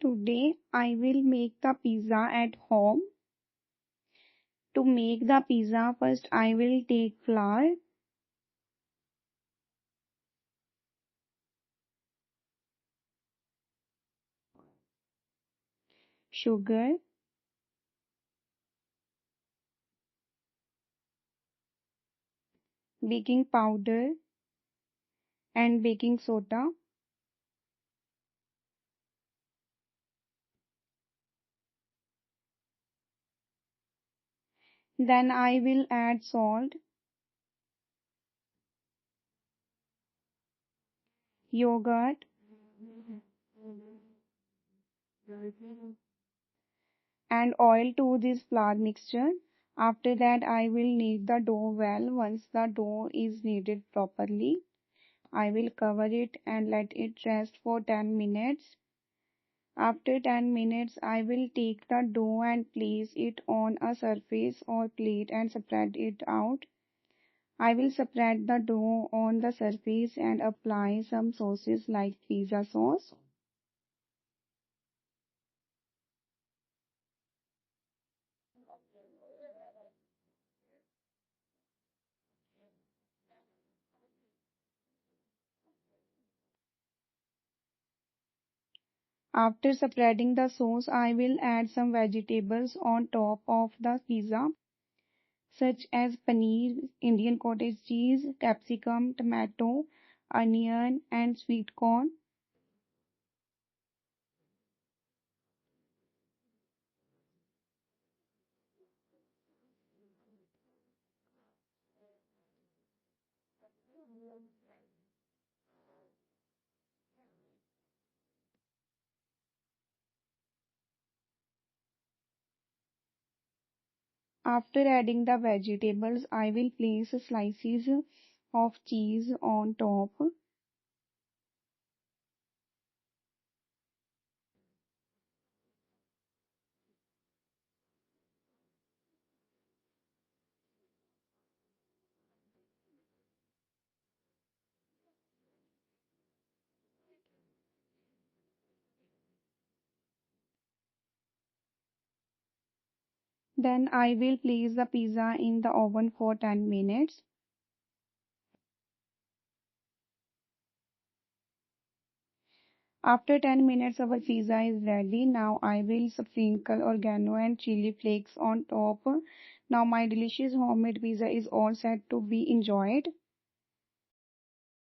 Today I will make the pizza at home. To make the pizza, first I will take flour, sugar, baking powder, and baking soda. Then I will add salt, yogurt, and oil to this flour mixture. After that, I will knead the dough well. Once the dough is kneaded properly, I will cover it and let it rest for 10 minutes. After 10 minutes, I will take the dough and place it on a surface or plate and spread it out. I will spread the dough on the surface and apply some sauces like pizza sauce. After spreading the sauce, I will add some vegetables on top of the pizza, such as paneer, Indian cottage cheese, capsicum, tomato, onion, and sweet corn. After adding the vegetables, I will place slices of cheese on top. Then I will place the pizza in the oven for 10 minutes. After 10 minutes, our pizza is ready. Now I will sprinkle oregano and chili flakes on top. Now my delicious homemade pizza is all set to be enjoyed.